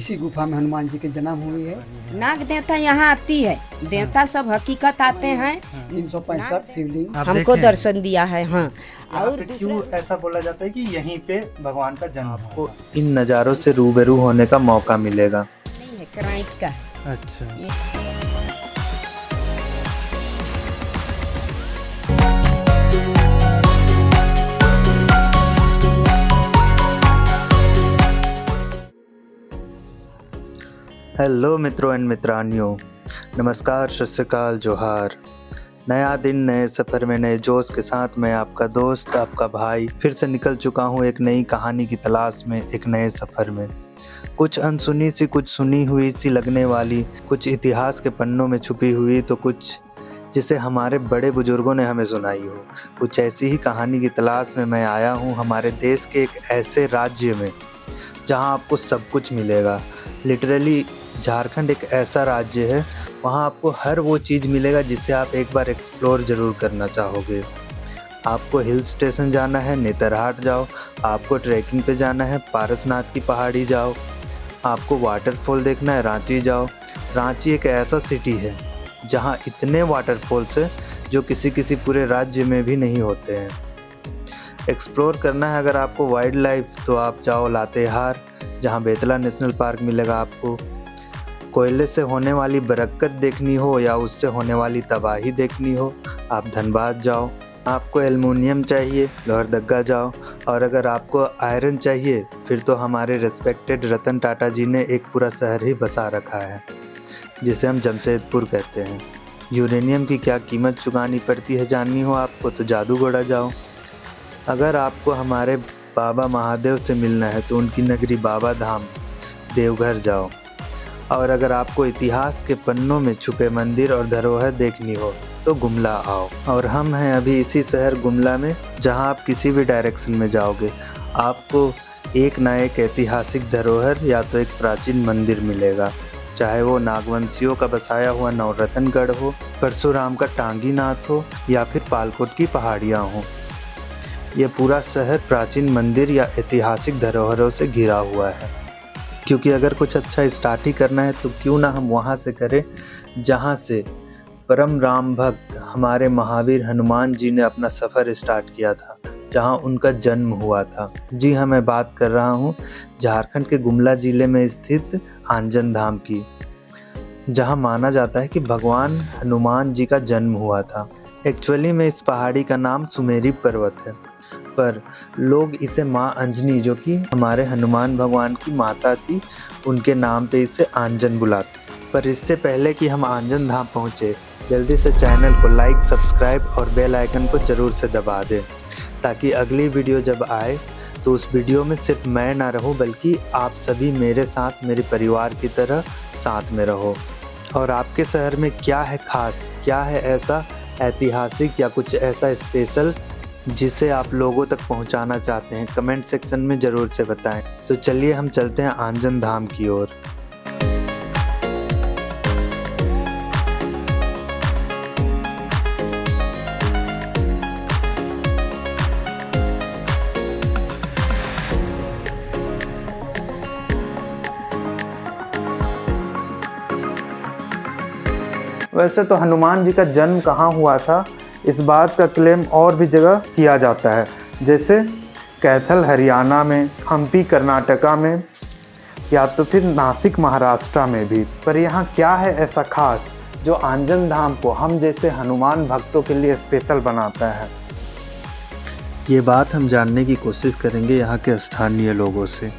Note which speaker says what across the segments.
Speaker 1: इसी गुफा में हनुमान जी की जन्म हुई है।
Speaker 2: नाग देवता यहाँ आती है, देवता सब हकीकत आते हैं।
Speaker 1: 365 शिवलिंग
Speaker 3: आप
Speaker 2: हमको
Speaker 3: देखे हैं?
Speaker 2: दर्शन दिया है। हाँ,
Speaker 3: यहाँ पे क्यों ऐसा बोला जाता है कि यहीं पे भगवान का जन्म
Speaker 4: आपको
Speaker 3: हुआ था?
Speaker 4: इन नज़ारों से रूबरू होने का मौका मिलेगा।
Speaker 2: नहीं है, क्राइट का है।
Speaker 3: अच्छा,
Speaker 4: हेलो मित्रों एंड मित्रानियों, नमस्कार, सत श्री अकाल, जोहार। नया दिन, नए सफ़र में नए जोश के साथ मैं आपका दोस्त, आपका भाई फिर से निकल चुका हूँ एक नई कहानी की तलाश में, एक नए सफ़र में। कुछ अनसुनी सी, कुछ सुनी हुई सी लगने वाली, कुछ इतिहास के पन्नों में छुपी हुई, तो कुछ जिसे हमारे बड़े बुजुर्गों ने हमें सुनाई हो। कुछ ऐसी ही कहानी की तलाश में मैं आया हूँ हमारे देश के एक ऐसे राज्य में जहाँ आपको सब कुछ मिलेगा। लिटरली झारखंड एक ऐसा राज्य है, वहाँ आपको हर वो चीज़ मिलेगा जिसे आप एक बार एक्सप्लोर ज़रूर करना चाहोगे। आपको हिल स्टेशन जाना है, नेतरहाट जाओ। आपको ट्रैकिंग पे जाना है, पारसनाथ की पहाड़ी जाओ। आपको वाटरफॉल देखना है, रांची जाओ। रांची एक ऐसा सिटी है जहाँ इतने वाटरफॉल्स हैं जो किसी पूरे राज्य में भी नहीं होते हैं। एक्सप्लोर करना है अगर आपको वाइल्ड लाइफ, तो आप जाओ लातेहार, जहाँ बेतला नेशनल पार्क मिलेगा आपको। कोयले से होने वाली बरक्कत देखनी हो या उससे होने वाली तबाही देखनी हो, आप धनबाद जाओ। आपको एल्युमिनियम चाहिए, लोहरदगा जाओ। और अगर आपको आयरन चाहिए, फिर तो हमारे रिस्पेक्टेड रतन टाटा जी ने एक पूरा शहर ही बसा रखा है, जिसे हम जमशेदपुर कहते हैं। यूरेनियम की क्या कीमत चुकानी पड़ती है जाननी हो आपको, तो जादूगोड़ा जाओ। अगर आपको हमारे बाबा महादेव से मिलना है, तो उनकी नगरी बाबा धाम देवघर जाओ। और अगर आपको इतिहास के पन्नों में छुपे मंदिर और धरोहर देखनी हो, तो गुमला आओ। और हम हैं अभी इसी शहर गुमला में, जहां आप किसी भी डायरेक्शन में जाओगे आपको एक ना एक ऐतिहासिक धरोहर या तो एक प्राचीन मंदिर मिलेगा। चाहे वो नागवंशियों का बसाया हुआ नवरत्नगढ़ हो, परशुराम का टांगी नाथ हो, या फिर पालकोट की पहाड़ियाँ हों। यह पूरा शहर प्राचीन मंदिर या ऐतिहासिक धरोहरों से घिरा हुआ है। क्योंकि अगर कुछ अच्छा स्टार्ट ही करना है, तो क्यों ना हम वहाँ से करें जहाँ से परम राम भक्त हमारे महावीर हनुमान जी ने अपना सफ़र स्टार्ट किया था, जहाँ उनका जन्म हुआ था। जी हाँ, मैं बात कर रहा हूँ झारखंड के गुमला ज़िले में स्थित आंजन धाम की, जहाँ माना जाता है कि भगवान हनुमान जी का जन्म हुआ था। एक्चुअली में इस पहाड़ी का नाम सुमेरी पर्वत है, पर लोग इसे माँ अंजनी, जो कि हमारे हनुमान भगवान की माता थी, उनके नाम पे इसे आंजन बुलाते। पर इससे पहले कि हम आंजन धाम पहुँचे, जल्दी से चैनल को लाइक, सब्सक्राइब और बेल आइकन को ज़रूर से दबा दें, ताकि अगली वीडियो जब आए तो उस वीडियो में सिर्फ मैं ना रहूं, बल्कि आप सभी मेरे साथ, मेरे परिवार की तरह साथ में रहो। और आपके शहर में क्या है ख़ास, क्या है ऐसा ऐतिहासिक या कुछ ऐसा स्पेशल जिसे आप लोगों तक पहुंचाना चाहते हैं, कमेंट सेक्शन में ज़रूर से बताएं। तो चलिए हम चलते हैं आंजन धाम की ओर।
Speaker 3: वैसे तो हनुमान जी का जन्म कहाँ हुआ था, इस बात का क्लेम और भी जगह किया जाता है, जैसे कैथल हरियाणा में, हम्पी कर्नाटका में, या तो फिर नासिक महाराष्ट्र में भी। पर यहाँ क्या है ऐसा खास जो आंजन धाम को हम जैसे हनुमान भक्तों के लिए स्पेशल बनाता है?
Speaker 4: ये बात हम जानने की कोशिश करेंगे यहाँ के स्थानीय लोगों से।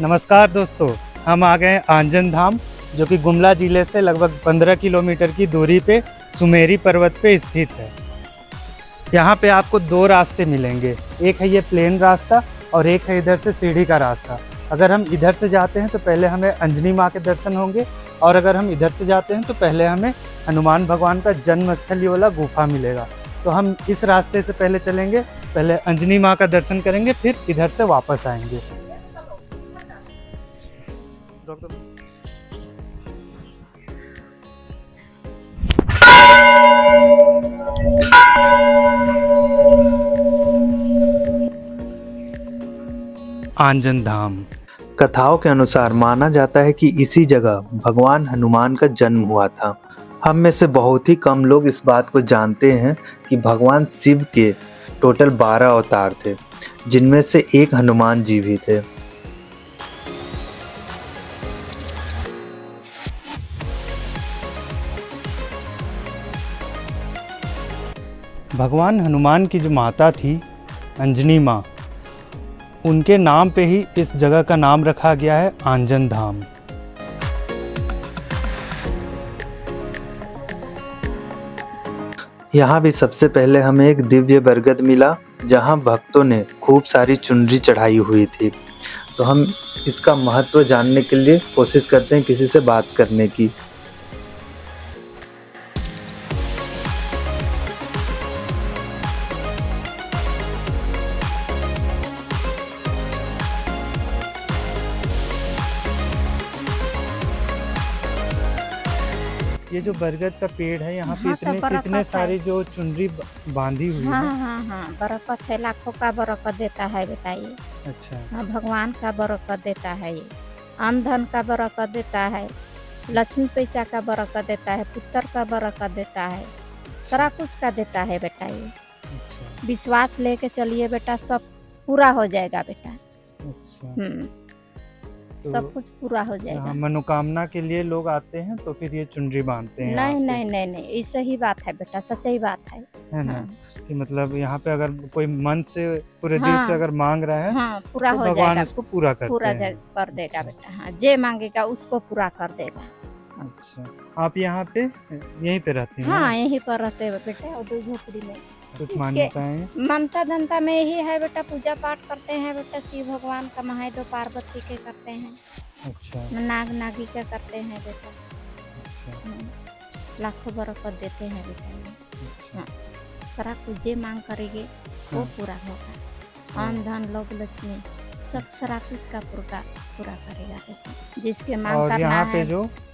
Speaker 5: नमस्कार दोस्तों, हम आ गए आंजन धाम जो कि गुमला जिले से लगभग 15 किलोमीटर की दूरी पे सुमेरी पर्वत पे स्थित है। यहाँ पे आपको दो रास्ते मिलेंगे, एक है ये प्लेन रास्ता और एक है इधर से सीढ़ी का रास्ता। अगर हम इधर से जाते हैं तो पहले हमें अंजनी माँ के दर्शन होंगे और अगर हम इधर से जाते हैं तो पहले हमें हनुमान भगवान का जन्म स्थली वाला गुफा मिलेगा। तो हम इस रास्ते से पहले चलेंगे, पहले अंजनी माँ का दर्शन करेंगे, फिर इधर से वापस आएंगे। आंजन धाम।
Speaker 4: कथाओं के अनुसार माना जाता है कि इसी जगह भगवान हनुमान का जन्म हुआ था। हम में से बहुत ही कम लोग इस बात को जानते हैं कि भगवान शिव के टोटल 12 अवतार थे, जिनमें से एक हनुमान जी भी थे।
Speaker 5: भगवान हनुमान की जो माता थी अंजनी माँ, उनके नाम पे ही इस जगह का नाम रखा गया है आंजन धाम।
Speaker 4: यहाँ भी सबसे पहले हमें एक दिव्य बरगद मिला जहाँ भक्तों ने खूब सारी चुनरी चढ़ाई हुई थी। तो हम इसका महत्व जानने के लिए कोशिश करते हैं किसी से बात करने की।
Speaker 5: ये जो बरगद का पेड़ है यहाँ पे
Speaker 2: हाँ, तो बरकत
Speaker 5: इतने
Speaker 2: है।
Speaker 5: सारी जो चुनरी बांधी हुई
Speaker 2: हाँ
Speaker 5: है।
Speaker 2: हाँ हाँ, बरकत है, लाखों का बरकत देता है बेटा ये।
Speaker 5: अच्छा,
Speaker 2: हाँ, भगवान का बरकत देता है ये, अन्न धन का बरकत देता है, लक्ष्मी पैसा का बरकत देता है, पुत्र का बरकत देता है, सारा कुछ का देता है बेटा ये।
Speaker 5: अच्छा,
Speaker 2: विश्वास लेके चलिए बेटा, सब पूरा हो जाएगा बेटा।
Speaker 5: अच्छा।
Speaker 2: सब कुछ पूरा हो जाएगा।
Speaker 5: यहाँ मनोकामना के लिए लोग आते हैं तो फिर ये चुनरी बांधते हैं।
Speaker 2: नहीं
Speaker 5: यहाँ पे।
Speaker 2: नहीं नहीं नहीं, ऐसे ही बात है बेटा, सच्ची बात है।
Speaker 5: है ना,
Speaker 2: हाँ।
Speaker 5: कि मतलब यहाँ पे अगर कोई मन से पूरे दिल
Speaker 2: हाँ।
Speaker 5: से अगर मांग रहा है
Speaker 2: हाँ, पूरा
Speaker 5: तो
Speaker 2: हो
Speaker 5: भगवान
Speaker 2: जाएगा,
Speaker 5: उसको पूरा करते
Speaker 2: पूरा
Speaker 5: हैं।
Speaker 2: कर देगा
Speaker 5: अच्छा।
Speaker 2: बेटा। हाँ, जे मांगेगा उसको पूरा कर देगा।
Speaker 5: अच्छा, आप यहाँ पे यहीं पे रहती हैं?
Speaker 2: हाँ, यहीं पर रहते हैं बेटा, और दो झोपड़ी में।
Speaker 5: कुछ
Speaker 2: इसके-
Speaker 5: मान्यताएं?
Speaker 2: मानता जनता में यही है बेटा, पूजा पाठ करते हैं बेटा, शिव भगवान का, महादेव पार्वती के करते हैं,
Speaker 5: अच्छा,
Speaker 2: नाग नागी का करते हैं बेटा।
Speaker 5: अच्छा,
Speaker 2: लाखों बरकत देते हैं बेटा ये।
Speaker 5: अच्छा।
Speaker 2: हाँ, सारा कुछ जे मांग करेंगे वो
Speaker 5: हाँ।
Speaker 2: पूरा होगा। अन्न धन लोग लक्ष्मी सब सारा कुछ का पूरा करेगा बेटा, जिसके मांग
Speaker 5: और
Speaker 2: करना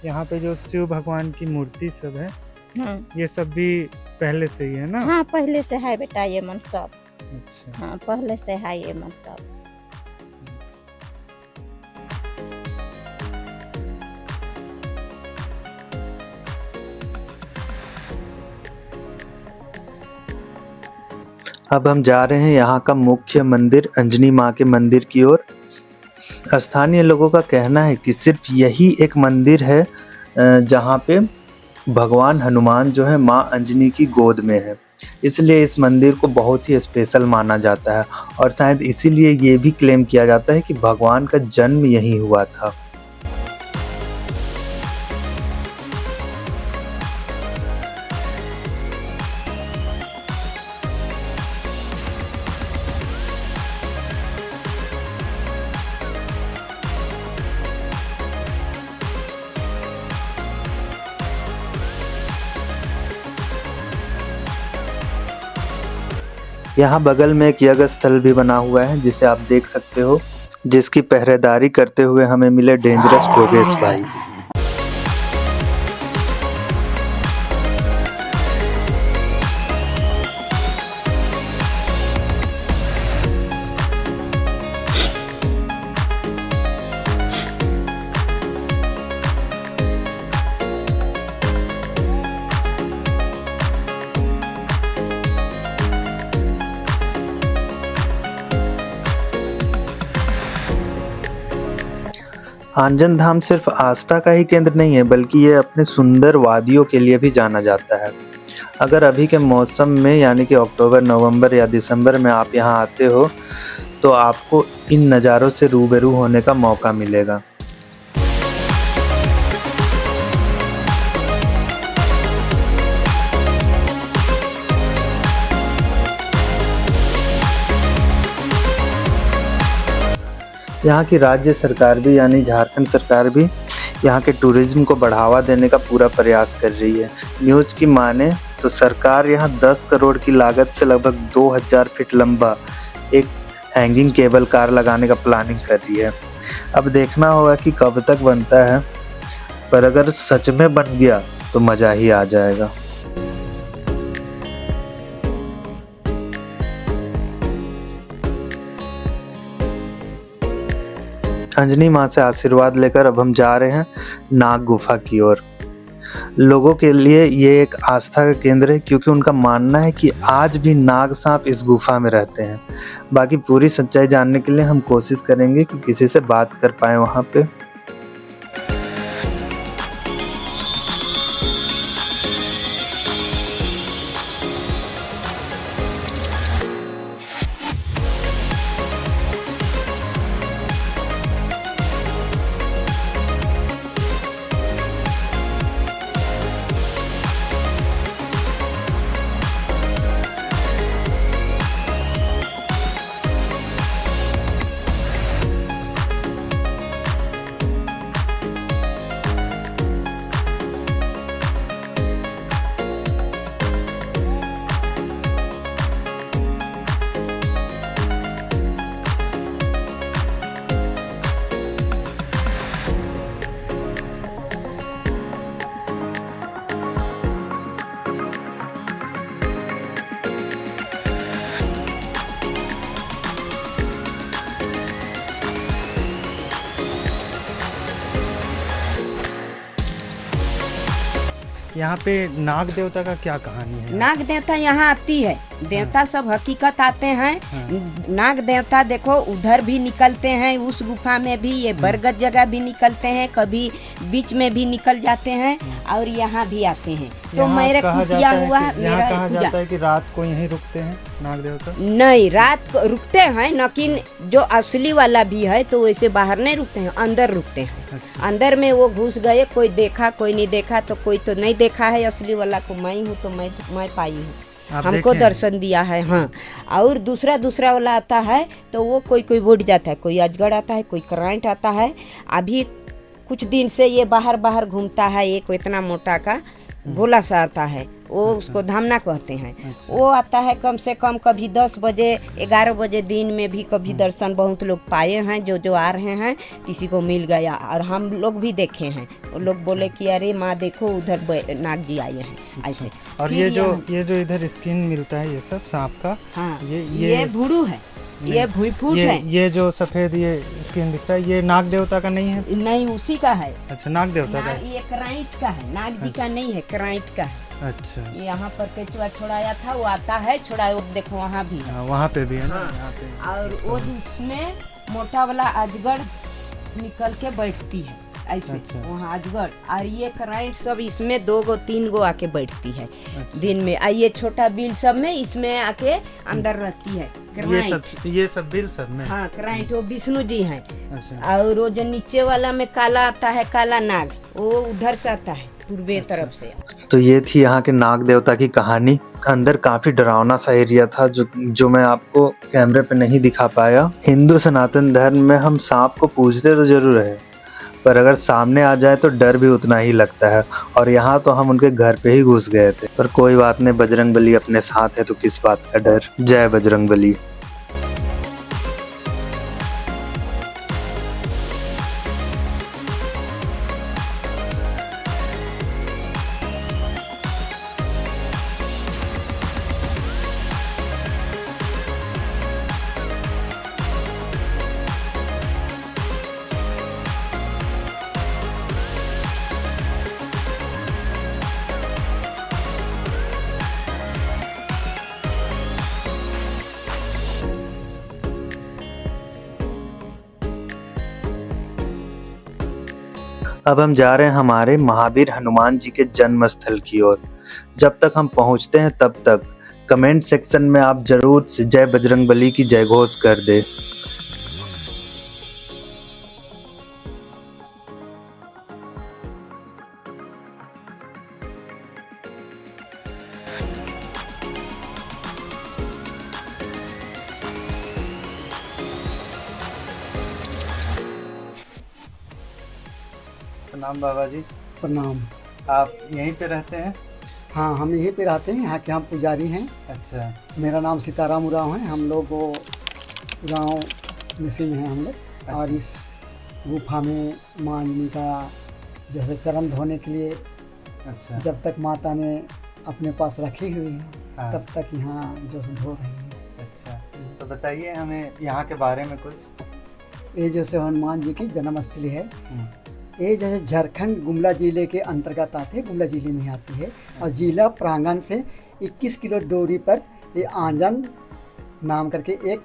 Speaker 5: यहाँ पे जो शिव भगवान की मूर्ति सब है,
Speaker 2: हम्म।
Speaker 5: ये सब भी पहले से ही है ना?
Speaker 2: हाँ, पहले से है बेटा ये मन सब।
Speaker 5: अच्छा,
Speaker 2: हाँ, पहले से है ये मन सब।
Speaker 4: अब हम जा रहे हैं यहाँ का मुख्य मंदिर अंजनी माँ के मंदिर की ओर। स्थानीय लोगों का कहना है कि सिर्फ यही एक मंदिर है जहाँ पे भगवान हनुमान जो है माँ अंजनी की गोद में है, इसलिए इस मंदिर को बहुत ही स्पेशल माना जाता है और शायद इसीलिए ये भी क्लेम किया जाता है कि भगवान का जन्म यहीं हुआ था। यहाँ बगल में एक यज्ञ स्थल भी बना हुआ है जिसे आप देख सकते हो, जिसकी पहरेदारी करते हुए हमें मिले डेंजरस योगेश भाई। आंजन धाम सिर्फ आस्था का ही केंद्र नहीं है, बल्कि ये अपने सुंदर वादियों के लिए भी जाना जाता है। अगर अभी के मौसम में यानी कि अक्टूबर, नवंबर या दिसंबर में आप यहाँ आते हो तो आपको इन नज़ारों से रूबरू होने का मौका मिलेगा। यहाँ की राज्य सरकार भी यानी झारखंड सरकार भी यहाँ के टूरिज्म को बढ़ावा देने का पूरा प्रयास कर रही है। न्यूज़ की माने तो सरकार यहाँ 10 करोड़ की लागत से लगभग 2000 फीट लंबा एक हैंगिंग केबल कार लगाने का प्लानिंग कर रही है। अब देखना होगा कि कब तक बनता है, पर अगर सच में बन गया तो मज़ा ही आ जाएगा। अंजनी माँ से आशीर्वाद लेकर अब हम जा रहे हैं नाग गुफा की ओर। लोगों के लिए ये एक आस्था का केंद्र है, क्योंकि उनका मानना है कि आज भी नाग सांप इस गुफा में रहते हैं। बाकी पूरी सच्चाई जानने के लिए हम कोशिश करेंगे कि किसी से बात कर पाए वहाँ पे।
Speaker 5: यहाँ पे नाग देवता का क्या कहानी है?
Speaker 6: नाग देवता यहाँ आती है, देवता सब हकीकत आते हैं। नाग देवता देखो उधर भी निकलते हैं, उस गुफा में भी, ये बरगद जगह भी निकलते हैं, कभी बीच में भी निकल जाते हैं और यहाँ भी आते हैं। तो मेरे कुटिया हुआ
Speaker 5: यहाँ कहा जाता है कि रात को यहीं रुकते हैं नाग देवता?
Speaker 6: नहीं, रात को रुकते हैं, लेकिन जो असली वाला भी है तो वैसे बाहर नहीं रुकते हैं, अंदर रुकते हैं।
Speaker 5: अच्छा।
Speaker 6: अंदर में वो घुस गए, कोई देखा कोई नहीं देखा, तो कोई तो नहीं देखा है असली वाला को, मैं हूँ तो मैं पाई हूँ, हमको दर्शन दिया है। हाँ, और दूसरा वाला आता है तो वो कोई उड़ जाता है, कोई अजगर आता है, कोई करंट आता है। अभी कुछ दिन से ये बाहर घूमता है, एक इतना मोटा का भोला सा आता है, वो उसको धामना कहते हैं। वो आता है कम से कम कभी 10 बजे 11 बजे दिन में भी कभी दर्शन बहुत लोग पाए हैं, जो आ रहे हैं, किसी को मिल गया और हम लोग भी देखे हैं। वो लोग बोले कि अरे माँ देखो उधर नाग जी आए हैं ऐसे।
Speaker 5: और ये जो इधर स्किन मिलता है ये सब सांप का,
Speaker 6: हाँ, ये भूरू है, ये भूफूट है।
Speaker 5: ये जो सफेद ये स्किन दिख रहा है ये नाग देवता का नहीं है?
Speaker 6: नहीं, उसी का है।
Speaker 5: अच्छा, नाग देवता का?
Speaker 6: ये कराइट का है, नाग जी का नहीं है, कराइट का है।
Speaker 5: अच्छा,
Speaker 6: यहाँ पर केचुआ छोड़ाया था, वो आता है छोड़ा, वो देखो वहाँ भी है।
Speaker 5: वहाँ पे भी है ना?
Speaker 6: हाँ।
Speaker 5: यहाँ पे।
Speaker 6: और वो उसमें मोटा वाला अजगर निकल के बैठती है ऐसे।
Speaker 5: अच्छा।
Speaker 6: वहाँ अजगर और ये कराइट सब इसमें 2-3 गो आके बैठती है। अच्छा। दिन में ये छोटा बिल सब में इसमें आके अंदर रहती है
Speaker 5: ये सब बिल सब में।
Speaker 6: हाँ, कराइट वो विष्णु जी हैं।
Speaker 5: अच्छा।
Speaker 6: और वो जो नीचे वाला में काला आता है, काला नाग, वो उधर से आता है पूर्वी तरफ से।
Speaker 4: तो ये थी यहाँ के नाग देवता की कहानी। अंदर काफी डरावना सा एरिया था जो मैं आपको कैमरे पे नहीं दिखा पाया। हिंदू सनातन धर्म में हम सांप को पूजते तो जरूर है, पर अगर सामने आ जाए तो डर भी उतना ही लगता है। और यहाँ तो हम उनके घर पे ही घुस गए थे, पर कोई बात नहीं, बजरंग बली अपने साथ है तो किस बात का डर। जय बजरंग बली। अब हम जा रहे हैं हमारे महावीर हनुमान जी के जन्म स्थल की ओर। जब तक हम पहुंचते हैं तब तक कमेंट सेक्शन में आप जरूर से जय बजरंगबली की जय घोष कर दे।
Speaker 5: प्रणाम बाबा जी।
Speaker 1: प्रणाम।
Speaker 5: आप यहीं पे रहते हैं?
Speaker 1: हाँ, हम यहीं पे रहते हैं, यहाँ के हम पुजारी हैं।
Speaker 5: अच्छा।
Speaker 1: मेरा नाम सीताराम उरांव है। हम लोग वो उरांव मिसिल में हैं हम लोग।
Speaker 5: अच्छा।
Speaker 1: और इस गुफा में माँ अंजनी का जो है चरण धोने के लिए
Speaker 5: अच्छा।
Speaker 1: जब तक माता ने अपने पास रखी हुई है
Speaker 5: हाँ।
Speaker 1: तब तक यहाँ जो है धो रही हैं।
Speaker 5: अच्छा, तो बताइए हमें यहाँ के बारे में कुछ।
Speaker 1: ये जो है हनुमान जी की जन्मस्थली है। ये जो है झारखंड गुमला जिले के अंतर्गत आते हैं, गुमला जिले में आती है। और जिला प्रांगण से 21 किलो दूरी पर ये आंजन नाम करके एक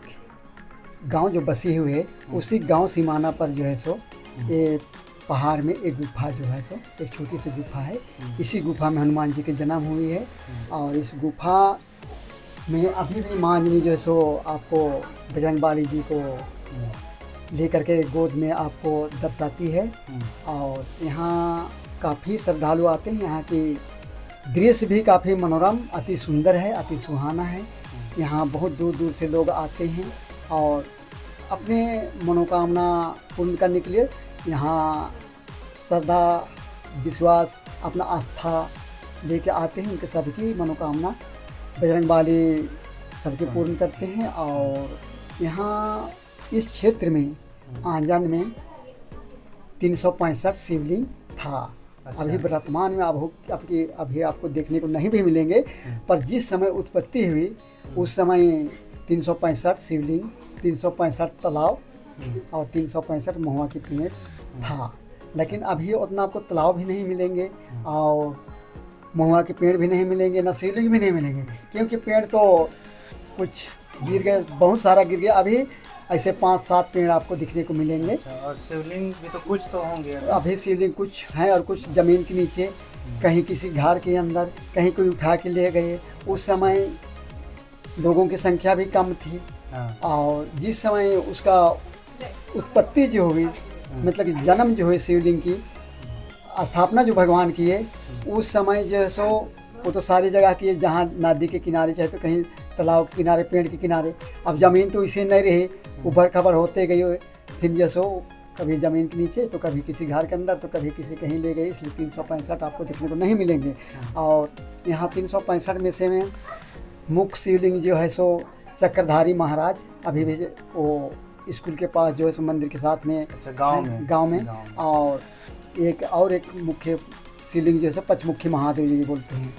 Speaker 1: गांव जो बसी हुई है, उसी गांव सीमाना पर जो है सो ये पहाड़ में एक गुफा जो है सो एक छोटी सी गुफा है। इसी गुफा में हनुमान जी की जन्म हुई है। और इस गुफा में अभी भी माँ अंजनी जो है सो आपको बजरंगबली जी को लेकर के गोद में आपको दर्शाती है। और यहाँ काफ़ी श्रद्धालु आते हैं। यहाँ की दृश्य भी काफ़ी मनोरम, अति सुंदर है, अति सुहाना है। यहाँ बहुत दूर दूर से लोग आते हैं और अपने मनोकामना पूर्ण करने के लिए यहाँ श्रद्धा विश्वास अपना आस्था लेके आते हैं। उनके सबकी मनोकामना बजरंगबली सबके पूर्ण करते हैं। और यहाँ इस क्षेत्र में आंजन में 365 शिवलिंग था।
Speaker 5: अच्छा।
Speaker 1: अभी वर्तमान में अभी आपको देखने को नहीं भी मिलेंगे, पर जिस समय उत्पत्ति हुई उस समय 365 शिवलिंग, 365 तालाब और 365 महुआ की पेड़ था। लेकिन अभी उतना आपको तालाब भी नहीं मिलेंगे और महुआ के पेड़ भी नहीं मिलेंगे, ना शिवलिंग भी नहीं मिलेंगे, क्योंकि पेड़ तो कुछ गिर गए, बहुत सारा गिर गया। अभी ऐसे 5-7 पेड़ आपको दिखने को मिलेंगे।
Speaker 5: अच्छा, और शिवलिंग भी तो कुछ तो होंगे।
Speaker 1: अभी शिवलिंग कुछ हैं और कुछ ज़मीन के नीचे, कहीं किसी घर के अंदर, कहीं कोई उठा के ले गए। उस समय लोगों की संख्या भी कम थी।
Speaker 5: हाँ। और
Speaker 1: जिस समय उसका उत्पत्ति जो हुई, मतलब कि जन्म जो हुई शिवलिंग की स्थापना जो भगवान की है, उस समय जो है सो वो तो सारी जगह की है, जहाँ नदी के किनारे चाहे तो कहीं तालाब के किनारे, पेड़ के किनारे। अब ज़मीन तो इसे नहीं रही, ऊपर खबर होते गई। फिर जैसो कभी ज़मीन के नीचे तो कभी किसी घर के अंदर तो कभी किसी कहीं ले गई, इसलिए 365 आपको देखने को नहीं मिलेंगे। और यहाँ 365 में से में मुख्य शिवलिंग जो है सो चक्रधारी महाराज अभी भी वो स्कूल के पास जो है सो मंदिर के साथ में।
Speaker 5: अच्छा, गांव में।
Speaker 1: और एक मुख्य शिवलिंग जो है पंचमुखी महादेव जी बोलते हैं।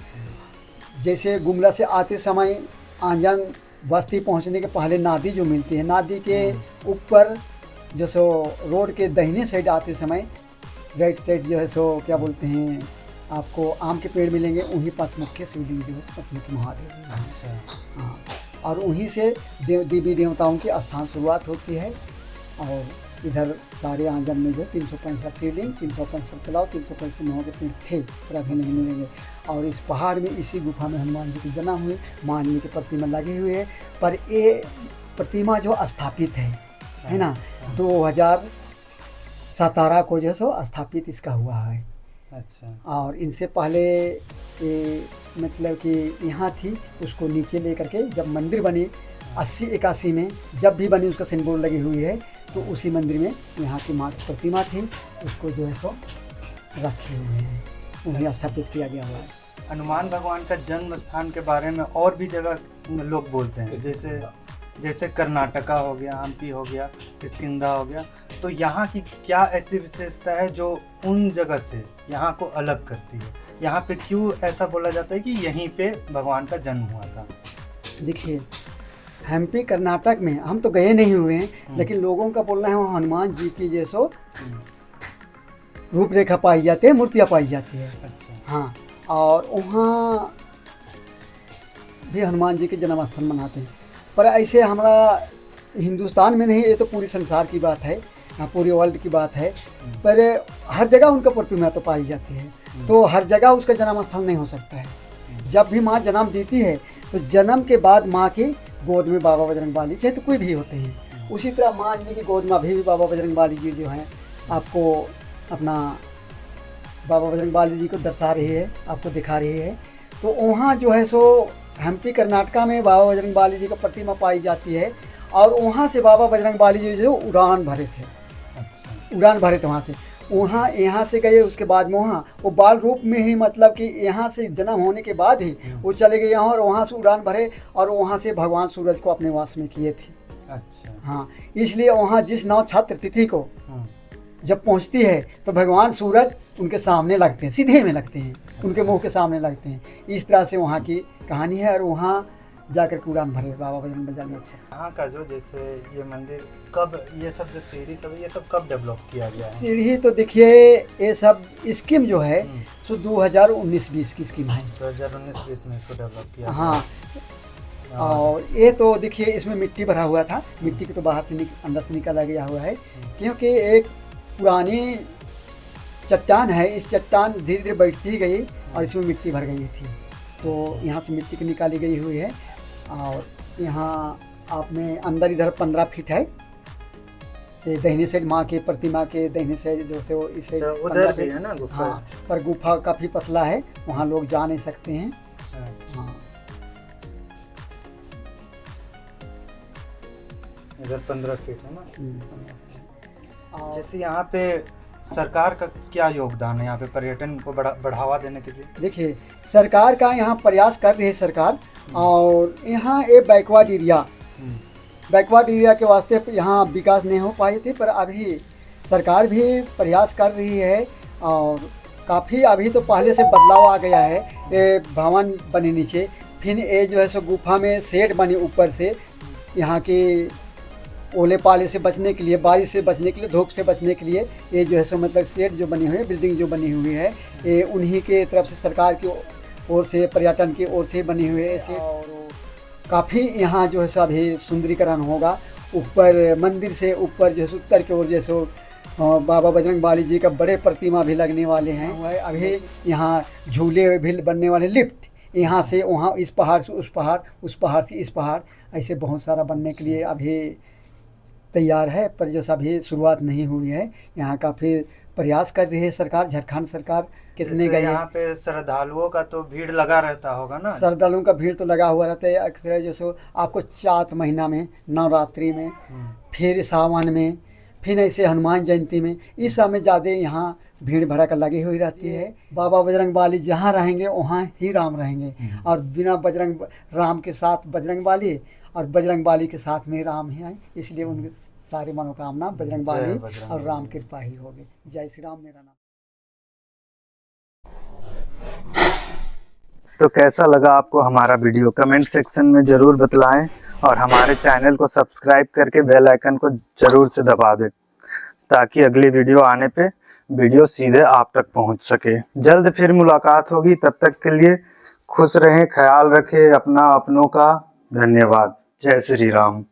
Speaker 1: जैसे गुमला से आते समय आंजन बस्ती पहुंचने के पहले नादी जो मिलती है, नादी के ऊपर जो सो रोड के दाहिने साइड आते समय राइट साइड जो है सो क्या बोलते हैं आपको आम के पेड़ मिलेंगे। उन्हीं पंचमुखी शिवलिंग जो है पंचमुखी महादेव जी।
Speaker 5: अच्छा।
Speaker 1: हाँ, और उन्हीं से देवी देवताओं की स्थान शुरुआत होती है। और इधर सारे आंजन में जो 365 शिवलिंग, 365 तालाब, 365 महुआ के पेड़ थे, पर अभी नहीं मिलेंगे। और इस पहाड़ में, इसी गुफा में हनुमान जी की जन्म हुई, माँ अंजनी की प्रतिमा लगी हुई है। पर ये प्रतिमा जो स्थापित है ना, 2017 को जो सो स्थापित इसका हुआ है।
Speaker 5: अच्छा।
Speaker 1: और इनसे पहले ये मतलब कि यहाँ थी, उसको नीचे ले करके जब मंदिर बनी 80-81 में जब भी बनी, उसका सिंबल लगी हुई है, तो उसी मंदिर में यहाँ की माँ की प्रतिमा थी, उसको जो है सो रखे हुए हैं, उन्हें स्थापित किया गया हुआ है।
Speaker 5: हनुमान भगवान का जन्म स्थान के बारे में और भी जगह लोग बोलते हैं, जैसे कर्नाटका हो गया, हम्पी हो गया, किष्किंधा हो गया। तो यहाँ की क्या ऐसी विशेषता है जो उन जगह से यहाँ को अलग करती है? यहाँ पे क्यों ऐसा बोला जाता है कि यहीं पे भगवान का जन्म हुआ था?
Speaker 1: देखिए, हम्पी कर्नाटक में हम तो गए नहीं हुए हैं, लेकिन लोगों का बोलना है वहाँ हनुमान जी की जैसो रूपरेखा पाई जाती है, मूर्तियाँ पाई जाती है।
Speaker 5: अच्छा।
Speaker 1: हाँ, और वहाँ भी हनुमान जी के जन्म स्थान मनाते हैं। पर ऐसे हमारा हिंदुस्तान में नहीं, ये तो पूरी संसार की बात है, पूरी वर्ल्ड की बात है। पर हर जगह उनका प्रतिमा तो पाई जाती है, तो हर जगह उसका जन्म स्थान नहीं हो सकता है। जब भी माँ जन्म देती है तो जन्म के बाद माँ की गोद में बाबा बजरंगबाली, चाहे तो कोई भी होते हैं, उसी तरह माँ जी की गोद में अभी भी बाबा बजरंगबाली जी जो हैं आपको अपना बाबा बजरंगबाली जी को दर्शा रही है, आपको दिखा रही है। तो वहाँ जो है सो हम्पी कर्नाटका में बाबा बजरंगबाली जी का प्रतिमा पाई जाती है, और वहाँ से बाबा बजरंगबाली जी जो उड़ान भरे थे।
Speaker 5: अच्छा।
Speaker 1: उड़ान भरे थे वहाँ से, वहाँ यहाँ से गए, उसके बाद में वहाँ वो बाल रूप में ही, मतलब कि यहाँ से जन्म होने के बाद ही वो चले गए यहाँ, और वहाँ से उड़ान भरे और वहाँ से भगवान सूरज को अपने वास में किए थे।
Speaker 5: अच्छा।
Speaker 1: हाँ, इसलिए वहाँ जिस नवछत्र तिथि को जब पहुँचती है तो भगवान सूरज उनके सामने लगते हैं, सीधे में लगते हैं, उनके मुंह के सामने लगते हैं। इस तरह से वहाँ की कहानी है, और वहाँ जाकर के उड़ान भरे बाबा बजरंगबली।
Speaker 5: यहाँ का जो जैसे ये मंदिर कब, ये सब जो सीढ़ी सब ये सब कब डेवलप किया गया है?
Speaker 1: सीढ़ी तो देखिए ये सब स्कीम जो है सो 2019-20 की स्कीम है।
Speaker 5: 2019-20 में इसको डेवलप किया।
Speaker 1: हाँ, और ये तो देखिए इसमें मिट्टी भरा हुआ था, मिट्टी को तो बाहर से अंदर से निकाला गया हुआ है, क्योंकि एक पुरानी चट्टान है, इस चट्टान धीरे धीरे बैठती गई और इसमें मिट्टी भर गई थी, तो यहाँ से मिट्टी की निकाली गई हुई है। और यहाँ आप में अंदर इधर 15 फीट है, ये दाहिने साइड माँ के प्रतिमा के दाहिने साइड जो से वो इस साइड
Speaker 5: उधर भी है ना गुफा?
Speaker 1: हाँ, पर गुफा काफ़ी पतला है, वहाँ लोग जा नहीं सकते हैं। हाँ,
Speaker 5: इधर 15 फीट है ना।
Speaker 1: और
Speaker 5: जैसे यहाँ पे सरकार का क्या योगदान है यहाँ पे पर्यटन को बढ़ावा देने के लिए?
Speaker 1: देखिए सरकार का यहाँ प्रयास कर रही है सरकार, और यहाँ एक बैकवर्ड एरिया के वास्ते यहाँ विकास नहीं हो पाए थे, पर अभी सरकार भी प्रयास कर रही है, और काफ़ी अभी तो पहले से बदलाव आ गया है। ये भवन बने नीचे, फिर ये जो है सो गुफा में शेड बने ऊपर से, यहाँ की ओले पाले से बचने के लिए, बारिश से बचने के लिए, धूप से बचने के लिए, ये जो है सो मतलब शेड जो बनी हुई है, बिल्डिंग जो बनी हुई है, ये उन्हीं के तरफ से सरकार की ओर से, पर्यटन की ओर से बनी हुई है ऐसे। और काफ़ी यहाँ जो है सो अभी सुंदरीकरण होगा। ऊपर मंदिर से ऊपर जो है उत्तर की ओर जैसे बाबा बजरंगबाली जी का बड़े प्रतिमा भी लगने वाले हैं। अभी यहाँ झूले भी बनने वाले, लिफ्ट यहाँ से वहाँ, इस पहाड़ से उस पहाड़, उस पहाड़ से इस पहाड़, ऐसे बहुत सारा बनने के लिए अभी तैयार है, पर जो अभी शुरुआत नहीं हुई है। यहाँ काफ़ी प्रयास कर रही है सरकार, झारखंड सरकार कितने गए।
Speaker 5: यहाँ पे श्रद्धालुओं का तो भीड़ लगा रहता होगा ना?
Speaker 1: श्रद्धालुओं का भीड़ तो लगा हुआ रहता है अक्सर, जो सो आपको चैत महीना में, नवरात्रि में, फिर सावन में, फिर ऐसे हनुमान जयंती में, इस समय ज़्यादा यहाँ भीड़ भड़का लगी हुई रहती है। बाबा बजरंगबाली जहाँ रहेंगे वहाँ ही राम रहेंगे, और बिना राम के साथ बजरंगबाली, और बजरंगबाली के साथ में राम ही हैं, इसलिए उनकी सारी मनोकामना बजरंगबाली और राम कृपा ही होगी। जय श्री राम मेरा नाम।
Speaker 4: तो कैसा लगा आपको हमारा वीडियो? कमेंट सेक्शन में ज़रूर बतलाएं, और हमारे चैनल को सब्सक्राइब करके बेल आइकन को ज़रूर से दबा दें, ताकि अगली वीडियो आने पे वीडियो सीधे आप तक पहुंच सके। जल्द फिर मुलाकात होगी, तब तक के लिए खुश रहें, ख्याल रखें अपना, अपनों का। धन्यवाद। जय श्री राम।